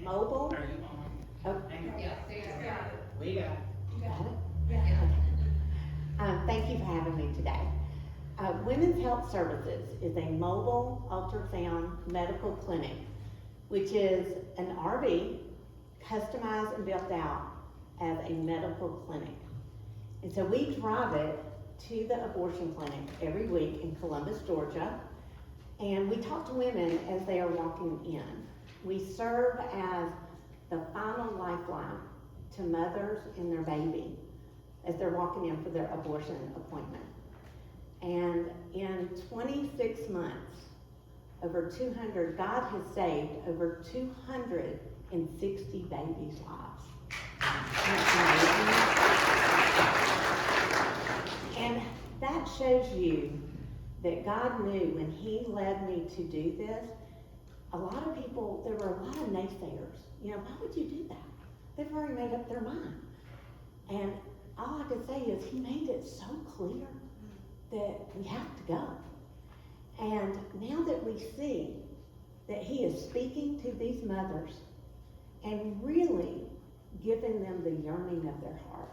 mobile. Are you on? Oh, Yeah, got it. We got it. you got it? Yeah. Thank you for having me today. Women's Health Services is a mobile ultrasound medical clinic, which is an RV customized and built out as a medical clinic. And so we drive it to the abortion clinic every week in Columbus, Georgia, and we talk to women as they are walking in. We serve as the final lifeline to mothers and their baby as they're walking in for their abortion appointment. And in 26 months, over 200, God has saved over 260 babies' lives. And that shows you that God knew when He led me to do this. A lot of people, there were a lot of naysayers. You know, why would you do that? They've already made up their mind. And all I could say is He made it so clear that we have to go. And now that we see that He is speaking to these mothers and really giving them the yearning of their heart,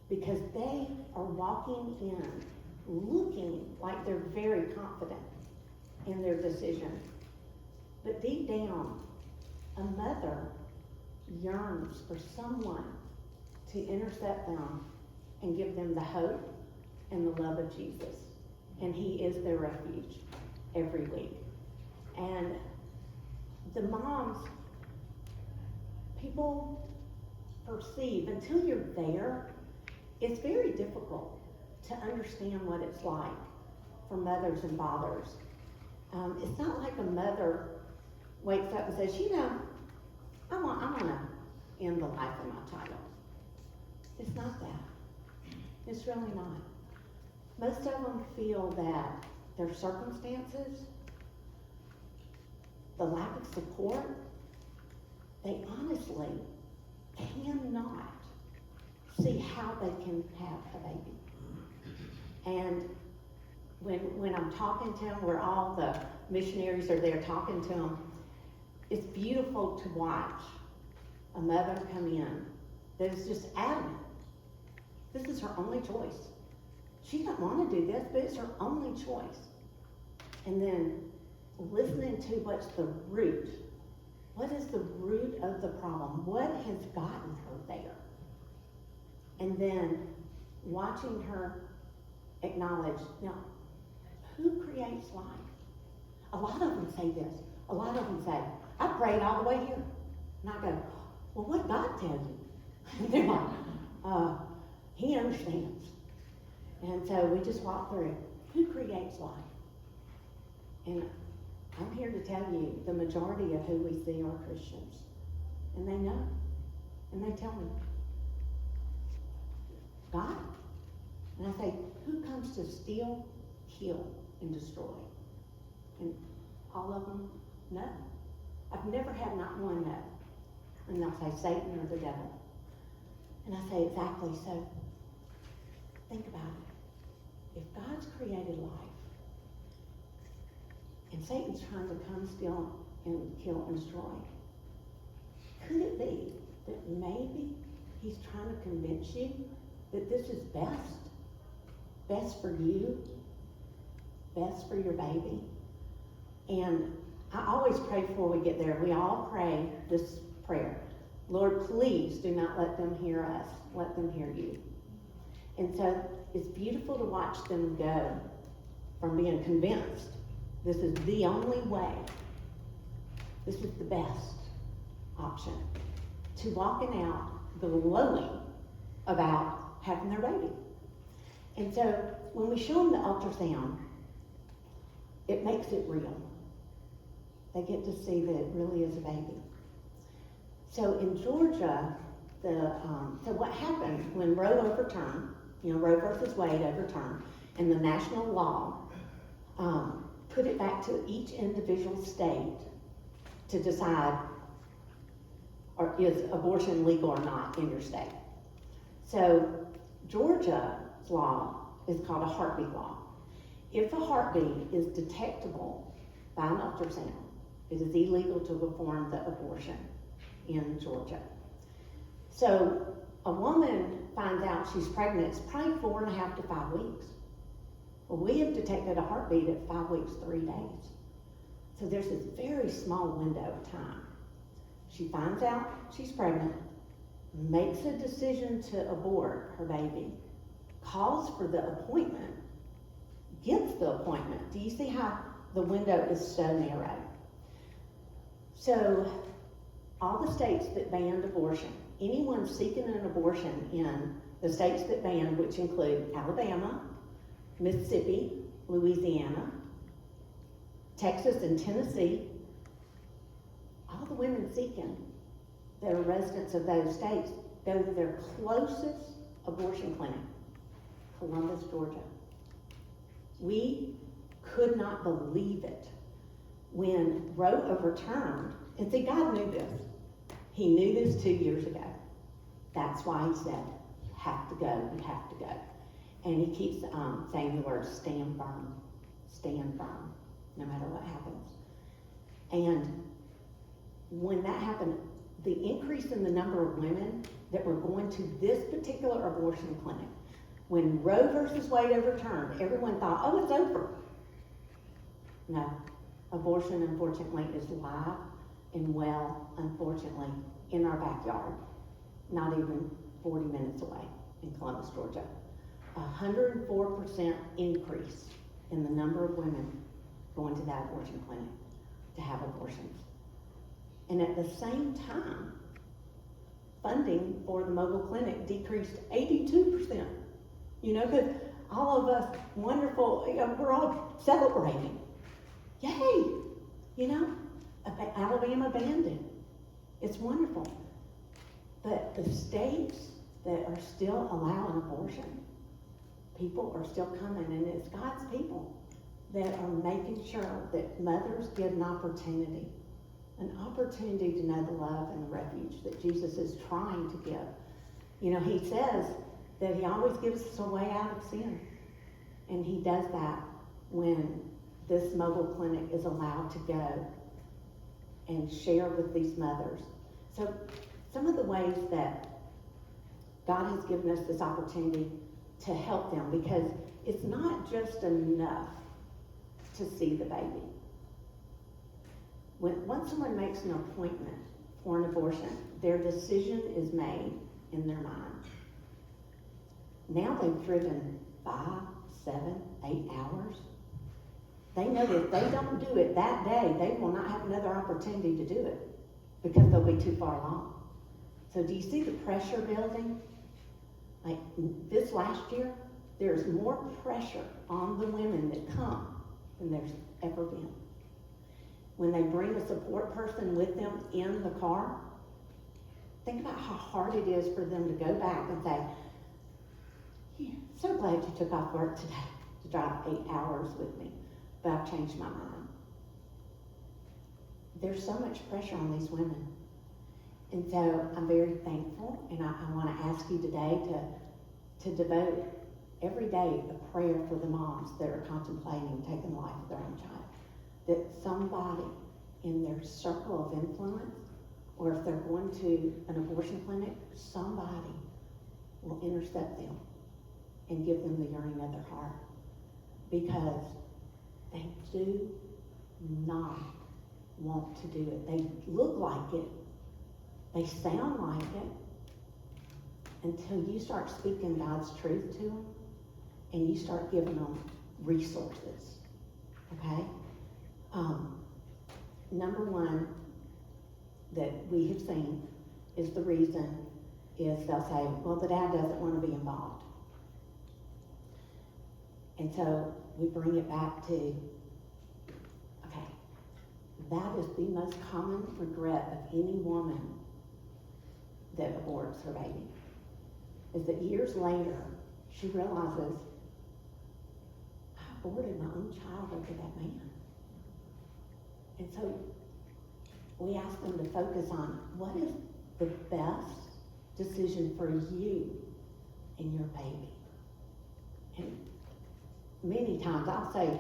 because they are walking in looking like they're very confident in their decision. But deep down, a mother yearns for someone to intercept them and give them the hope and the love of Jesus. And He is their refuge every week. And the moms, people perceive, until you're there, it's very difficult to understand what it's like for mothers and fathers. It's not like a mother wakes up and says, you know, I want to end the life of my child. It's not that. It's really not. Most of them feel that their circumstances, the lack of support, they honestly cannot see how they can have a baby. And when I'm talking to them, where all the missionaries are there talking to them, it's beautiful to watch a mother come in that is just adamant. This is her only choice. She doesn't want to do this, but it's her only choice. And then listening to what's the root. What is the root of the problem? What has gotten her there? And then watching her acknowledge, now, who creates life? A lot of them say this. A lot of them say, I prayed all the way here. And I go, well, what did God tell you? And they're like, He understands. And so we just walk through, who creates life? And I'm here to tell you, the majority of who we see are Christians. And they know. And they tell me, God. And I say, who comes to steal, kill, and destroy? And all of them know. I've never had not one know. And they'll say Satan or the devil. And I say, exactly so. Think about it. If God's created life, and Satan's trying to come, steal, and kill, and destroy, could it be that maybe he's trying to convince you that this is best? Best for you? Best for your baby? And I always pray before we get there. We all pray this prayer. Lord, please do not let them hear us. Let them hear you. And so it's beautiful to watch them go from being convinced this is the only way, this is the best option, to walking out glowing about having their baby. And so when we show them the ultrasound, it makes it real. They get to see that it really is a baby. So in Georgia, so what happened when Roe overturned, Roe versus Wade overturned, and the national law put it back to each individual state to decide, or is abortion legal or not in your state. So Georgia's law is called a heartbeat law. If a heartbeat is detectable by an ultrasound, it is illegal to perform the abortion. in Georgia. So a woman finds out she's pregnant, it's probably 4.5 to 5 weeks. Well, we have detected a heartbeat at 5 weeks, 3 days. So there's this very small window of time. She finds out she's pregnant, makes a decision to abort her baby, calls for the appointment, gets the appointment. Do you see how the window is so narrow? So all the states that banned abortion, anyone seeking an abortion in the states that banned, which include Alabama, Mississippi, Louisiana, Texas, and Tennessee, all the women seeking that are residents of those states go to their closest abortion clinic, Columbus, Georgia. We could not believe it when Roe overturned, and see, God knew this. He knew this 2 years ago. That's why he said, you have to go, you have to go. And he keeps saying the word stand firm, no matter what happens. And when that happened, the increase in the number of women that were going to this particular abortion clinic, when Roe versus Wade overturned, everyone thought, oh, it's over. No, abortion, unfortunately, is live and well, unfortunately, in our backyard, not even 40 minutes away in Columbus, Georgia. 104% increase in the number of women going to that abortion clinic to have abortions. And at the same time, funding for the mobile clinic decreased 82%. You know, because all of us wonderful, we're all celebrating. Yay! You know, Alabama banned it. It's wonderful. But the states that are still allowing abortion, people are still coming, and it's God's people that are making sure that mothers get an opportunity to know the love and the refuge that Jesus is trying to give. You know, he says that he always gives us a way out of sin. And he does that when this mobile clinic is allowed to go and share with these mothers. So some of the ways that God has given us this opportunity to help them, because it's not just enough to see the baby. Once someone makes an appointment for an abortion, their decision is made in their mind. Now they've driven 5, 7, 8 hours. They know that if they don't do it that day, they will not have another opportunity to do it because they'll be too far along. So do you see the pressure building? Like this last year, there's more pressure on the women that come than there's ever been. When they bring a support person with them in the car, think about how hard it is for them to go back and say, yeah, so glad you took off work today to drive 8 hours with me, but I've changed my mind. There's so much pressure on these women. And so I'm very thankful, and I want to ask you today to devote every day a prayer for the moms that are contemplating taking the life of their own child. That somebody in their circle of influence, or if they're going to an abortion clinic, somebody will intercept them and give them the yearning of their heart. Because they do not want to do it. They look like it. They sound like it. Until you start speaking God's truth to them and you start giving them resources. Okay? Number one that we have seen is the reason is they'll say, well, the dad doesn't want to be involved. And so we bring it back to, okay, that is the most common regret of any woman that aborts her baby, is that years later, she realizes, I aborted my own child over that man. And so we ask them to focus on what is the best decision for you and your baby. And many times, I'll say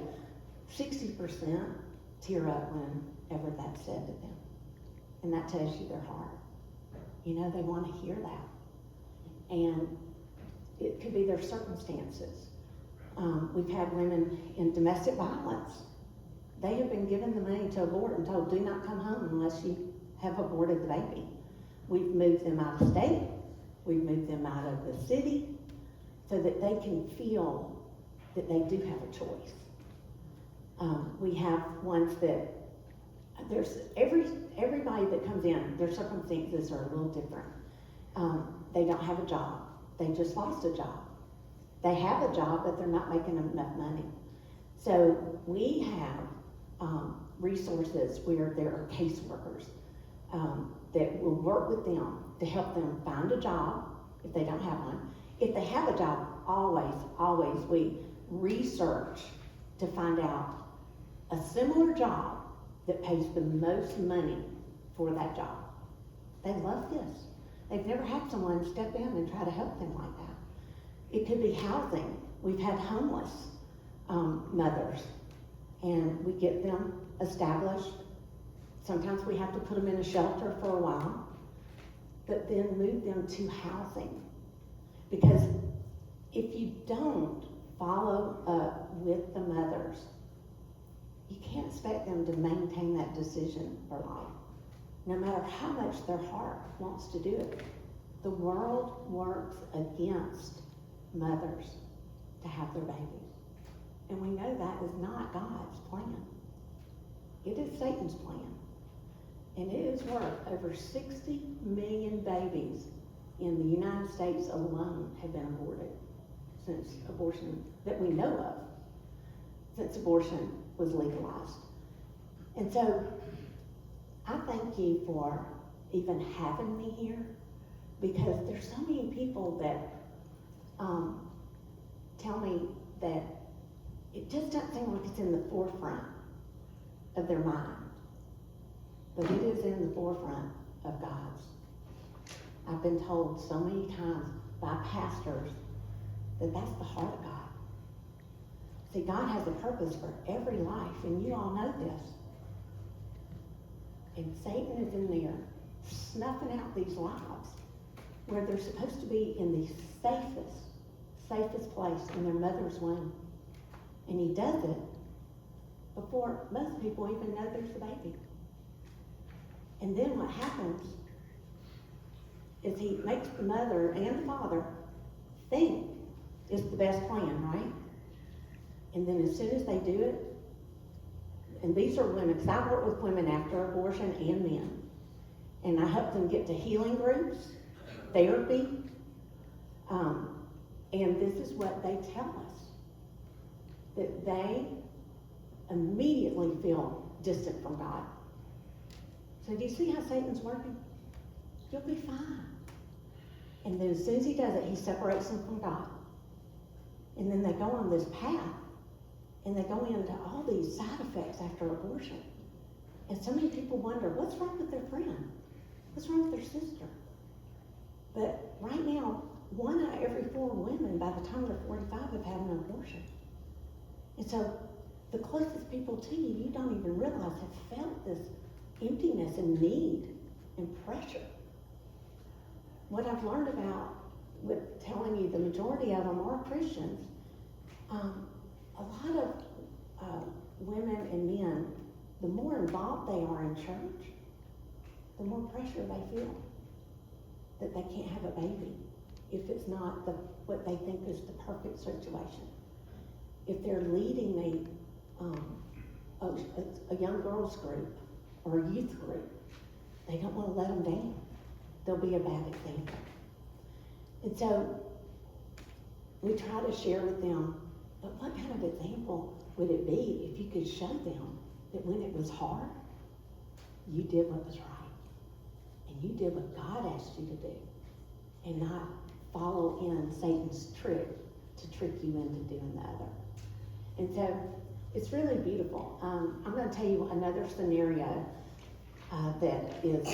60% tear up whenever that's said to them. And that tells you their heart. You know, they want to hear that. And it could be their circumstances. We've had women in domestic violence. They have been given the money to abort and told, do not come home unless you have aborted the baby. We've moved them out of state. We've moved them out of the city so that they can feel that they do have a choice. We have ones that there's everybody that comes in, their circumstances are a little different. They don't have a job. They just lost a job. They have a job, but they're not making enough money. So we have resources where there are caseworkers that will work with them to help them find a job if they don't have one. If they have a job, always we research to find out a similar job that pays the most money for that job. They love this. They've never had someone step in and try to help them like that. It could be housing. We've had homeless mothers, and we get them established. Sometimes we have to put them in a shelter for a while, but then move them to housing. Because if you don't follow up with the mothers, you can't expect them to maintain that decision for life, no matter how much their heart wants to do it. The world works against mothers to have their babies. And we know that is not God's plan. It is Satan's plan. And it is worth over 60 million babies in the United States alone have been aborted since abortion, that we know of, since abortion was legalized. And so I thank you for even having me here, because there's so many people that tell me that it just doesn't seem like it's in the forefront of their mind, but it is in the forefront of God's. I've been told so many times by pastors that that's the heart of God. See, God has a purpose for every life, and you all know this. And Satan is in there snuffing out these lives where they're supposed to be in the safest place in their mother's womb. And he does it before most people even know there's a baby. And then what happens is he makes the mother and the father think it's the best plan, right? And then as soon as they do it, and these are women, because I work with women after abortion and men, and I help them get to healing groups, therapy, and this is what they tell us, that they immediately feel distant from God. So do you see how Satan's working? You'll be fine. And then as soon as he does it, he separates them from God. And then they go on this path, and they go into all these side effects after abortion. And so many people wonder, what's wrong with their friend? What's wrong with their sister? But right now, 1 out of every 4 women, by the time they're 45, have had an abortion. And so the closest people to you, you don't even realize, have felt this emptiness and need and pressure. What I've learned about with telling you the majority of them are Christians, a lot of women and men, the more involved they are in church, the more pressure they feel that they can't have a baby if it's not what they think is the perfect situation. If they're leading a young girls group or a youth group, they don't want to let them down. They'll be a bad example. And so we try to share with them, but what kind of example would it be if you could show them that when it was hard, you did what was right, and you did what God asked you to do, and not follow in Satan's trick to trick you into doing the other. And so it's really beautiful. I'm going to tell you another scenario that is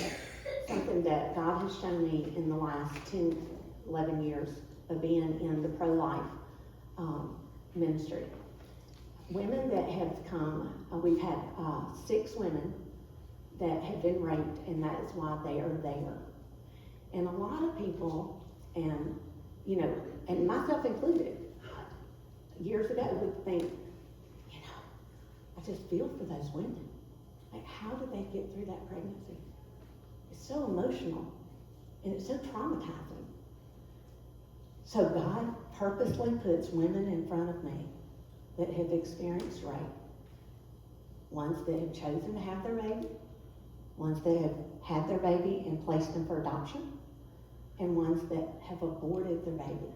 something that God has shown me in the last 10, 11 years of being in the pro-life ministry. Women that have come, we've had 6 women that have been raped, and that is why they are there. And a lot of people, and and myself included, years ago would think, I just feel for those women. Like, how did they get through that pregnancy? It's so emotional, and it's so traumatizing. So God purposely puts women in front of me that have experienced rape. Ones that have chosen to have their baby, ones that have had their baby and placed them for adoption, and ones that have aborted their baby.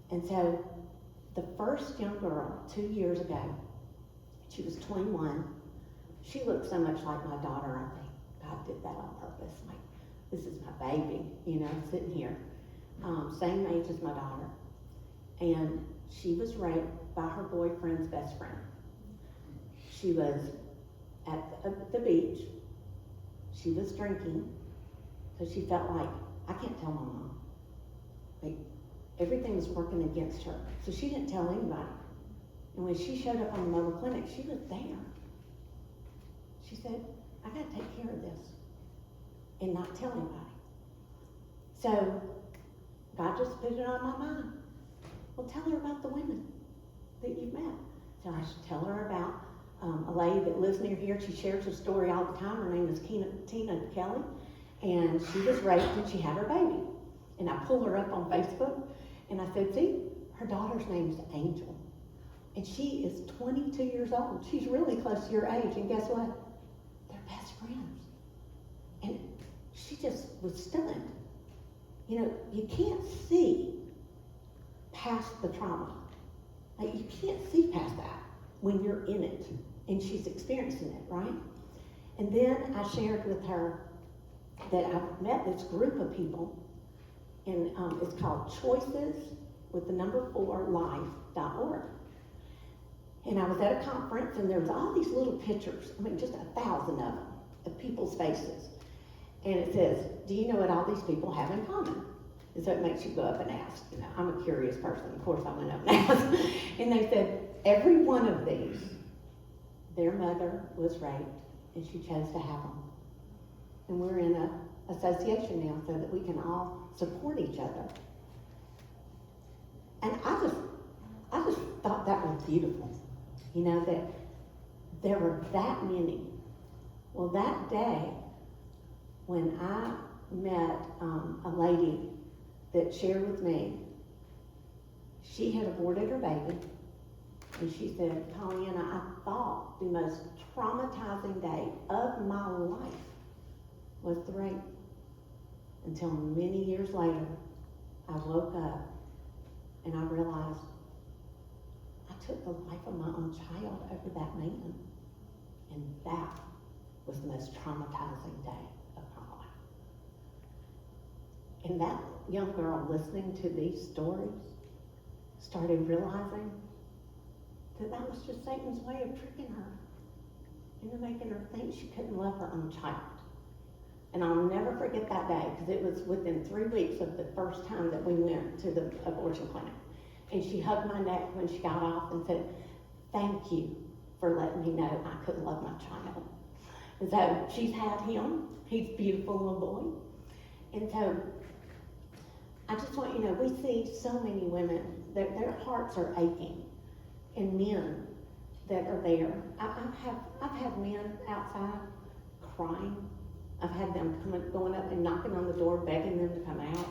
And so the first young girl, 2 years ago, she was 21. She looked so much like my daughter. I think God did that on purpose. Like, this is my baby, sitting here. Same age as my daughter. And she was raped by her boyfriend's best friend. She was at the beach. She was drinking because she felt like, I can't tell my mom. Like, everything was working against her. So she didn't tell anybody. And when she showed up on the mobile clinic, she was there. She said, I got to take care of this and not tell anybody. So God just put it on my mind. Well, tell her about the women that you've met. So I should tell her about a lady that lives near here. She shares her story all the time. Her name is Tina Kelly. And she was raped and she had her baby. And I pulled her up on Facebook and I said, see, her daughter's name is Angel. And she is 22 years old. She's really close to your age. And guess what? They're best friends. And she just was stunned. You can't see past the trauma. Like, you can't see past that when you're in it. And she's experiencing it, right? And then I shared with her that I've met this group of people. And it's called Choices with the number 4 life.org. And I was at a conference, and there was all these little pictures, just 1,000 of them, of people's faces. And it says, do you know what all these people have in common? And so it makes you go up and ask. I'm a curious person. Of course, I went up and asked. And they said, every one of these, their mother was raped, and she chose to have them. And we're in an association now so that we can all support each other. And I just thought that was beautiful. That there were that many. Well, that day, when I met a lady that shared with me, she had aborted her baby, and she said, Pollyanna, I thought the most traumatizing day of my life was the rape. Until many years later, I woke up and I realized I took the life of my own child over that man. And that was the most traumatizing day of my life. And that young girl listening to these stories started realizing that was just Satan's way of tricking her into making her think she couldn't love her own child. And I'll never forget that day, because it was within 3 weeks of the first time that we went to the abortion clinic. And she hugged my neck when she got off and said, thank you for letting me know I could love my child. And so she's had him. He's a beautiful little boy. And so I just want you to know, we see so many women, their hearts are aching, and men that are there. I've had men outside crying. I've had them going up and knocking on the door, begging them to come out.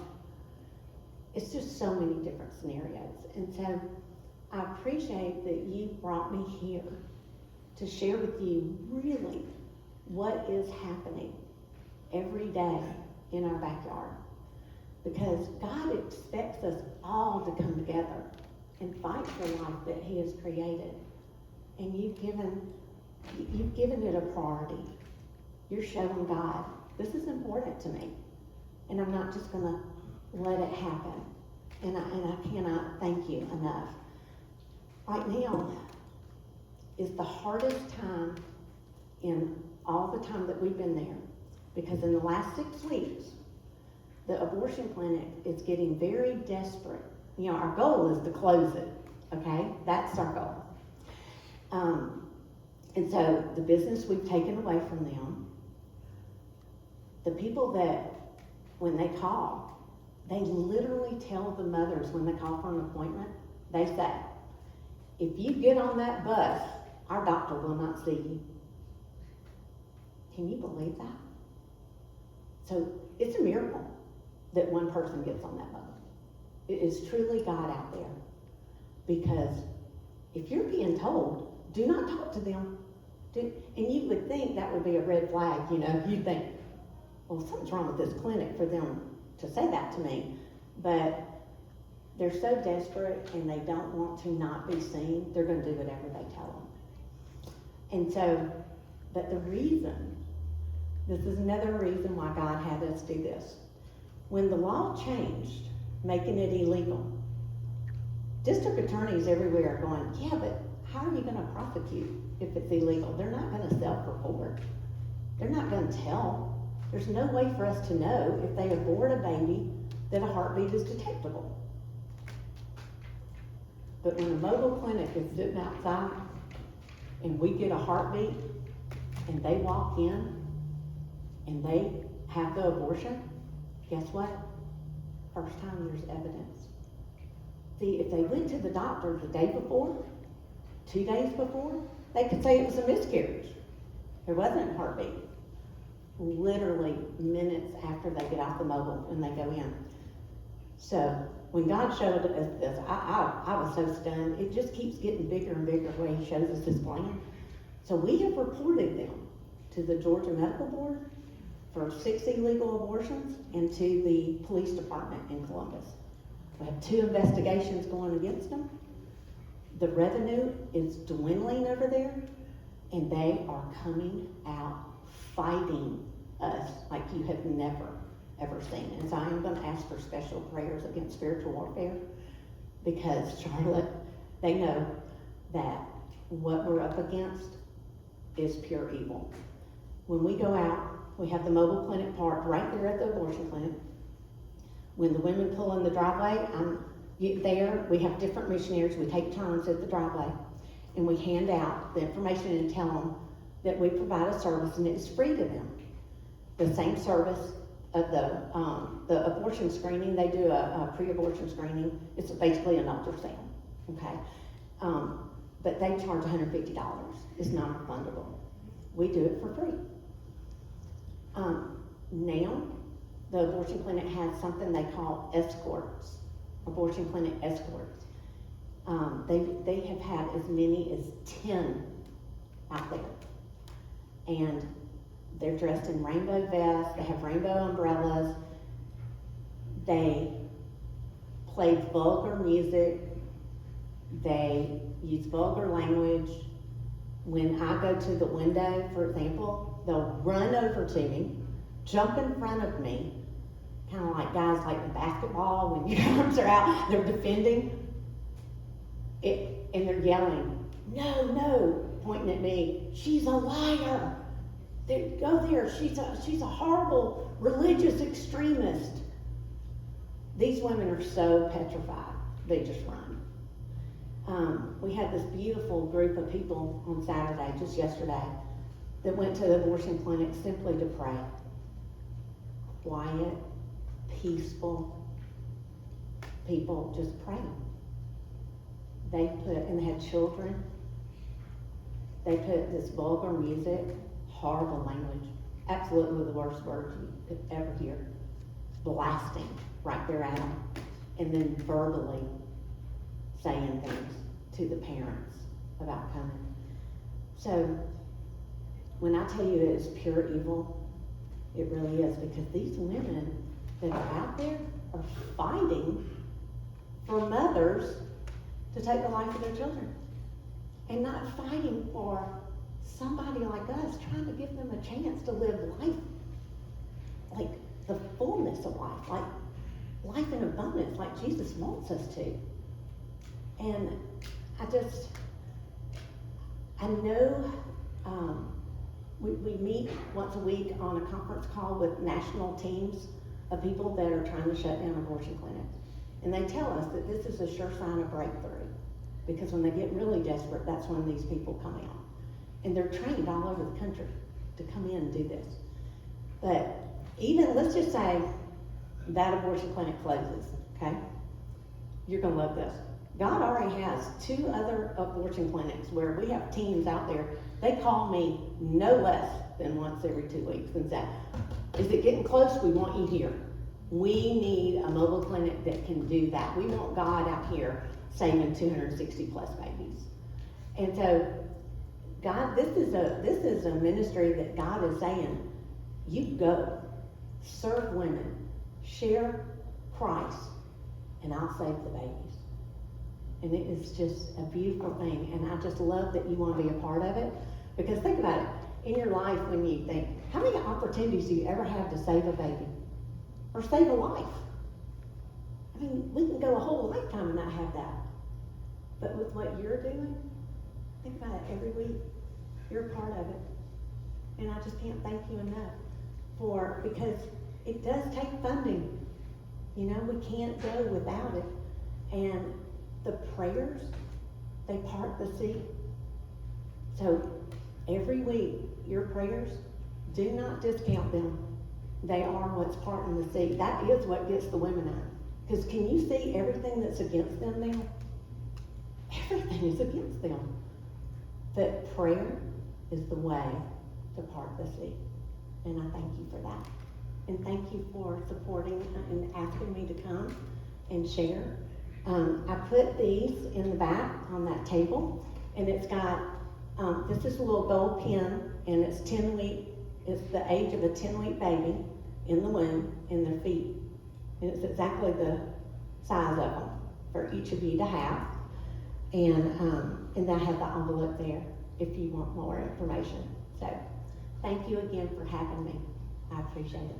It's just so many different scenarios. And so I appreciate that you brought me here to share with you really what is happening every day in our backyard. Because God expects us all to come together and fight for life that He has created. And you've given it a priority. You're showing God, this is important to me. And I'm not just going to let it happen. And I cannot thank you enough. Right now is the hardest time in all the time that we've been there. Because in the last 6 weeks, the abortion clinic is getting very desperate. Our goal is to close it, okay? That's our goal. And so the business we've taken away from them, the people that when they call, they literally tell the mothers when they call for an appointment, they say, if you get on that bus, our doctor will not see you. Can you believe that? So it's a miracle that one person gets on that bus. It is truly God out there. Because if you're being told, do not talk to them. And you would think that would be a red flag, you know. You'd think, well, something's wrong with this clinic for them to say that to me. But they're so desperate and they don't want to not be seen, they're going to do whatever they tell them. And so, but the reason, this is another reason why God had us do this. When the law changed, making it illegal, district attorneys everywhere are going, yeah, but how are you going to prosecute if it's illegal? They're not going to self-report. They're not going to tell. There's no way for us to know if they abort a baby that a heartbeat is detectable. But when a mobile clinic is sitting outside and we get a heartbeat and they walk in and they have the abortion, guess what? First time there's evidence. See, if they went to the doctor the day before, 2 days before, they could say it was a miscarriage. There wasn't a heartbeat. Literally minutes after they get off the mobile and they go in. So when God showed us this, I was so stunned. It just keeps getting bigger and bigger the way He shows us His plan. So we have reported them to the Georgia Medical Board for 6 illegal abortions and to the police department in Columbus. We have 2 investigations going against them. The revenue is dwindling over there, and they are coming out fighting us like you have never, ever seen. And so I am going to ask for special prayers against spiritual warfare, because Charlotte, they know that what we're up against is pure evil. When we go out, we have the mobile clinic parked right there at the abortion clinic. When the women pull in the driveway, there we have different missionaries. We take turns at the driveway, and we hand out the information and tell them that we provide a service and it's free to them. The same service of the abortion screening, they do a pre-abortion screening. It's basically an ultrasound, okay? But they charge $150. It's non-refundable. We do it for free. Now, the abortion clinic has something they call escorts, abortion clinic escorts. They have had as many as 10 out there. And they're dressed in rainbow vests, they have rainbow umbrellas, they play vulgar music, they use vulgar language. When I go to the window, for example, they'll run over to me, jump in front of me, kind of like guys like in basketball when your arms are out, they're defending it, and they're yelling, no, no, pointing at me, she's a liar. Go there, she's a horrible religious extremist. These women are so petrified, they just run. We had this beautiful group of people on Saturday, just yesterday, that went to the abortion clinic simply to pray. Quiet, peaceful people just praying. And they had children. They put this vulgar music, horrible language, absolutely the worst words you could ever hear, blasting right there at them, and then verbally saying things to the parents about coming. So when I tell you it is pure evil, it really is, because these women that are out there are fighting for mothers to take the life of their children, and not fighting for somebody like us, trying to give them a chance to live life, like the fullness of life, like life in abundance, like Jesus wants us to. And I know we meet once a week on a conference call with national teams of people that are trying to shut down abortion clinics. And they tell us that this is a sure sign of breakthrough, because when they get really desperate, that's when these people come out. And they're trained all over the country to come in and do this. But even, let's just say, that abortion clinic closes, okay? You're gonna love this. God already has 2 other abortion clinics where we have teams out there. They call me no less than once every 2 weeks and say, is it getting close? We want you here. We need a mobile clinic that can do that. We want God out here saving 260 plus babies. And so, God, this is a ministry that God is saying, you go, serve women, share Christ, and I'll save the babies. And it is just a beautiful thing, and I just love that you want to be a part of it. Because think about it, in your life when you think, how many opportunities do you ever have to save a baby? Or save a life? I mean, we can go a whole lifetime and not have that. But with what you're doing, think about it every week. You're a part of it. And I just can't thank you enough because it does take funding. You know, we can't go without it. And the prayers, they part the sea. So every week, your prayers, do not discount them. They are what's parting the sea. That is what gets the women out. Because can you see everything that's against them now? Everything is against them. But prayer is the way to part the sea. And I thank you for that. And thank you for supporting and asking me to come and share. I put these in the back on that table, and it's got, this is a little gold pin, and it's 10-week, it's the age of a 10-week baby in the womb in their feet. And it's exactly the size of them for each of you to have. And I have the envelope there if you want more information. So thank you again for having me. I appreciate it.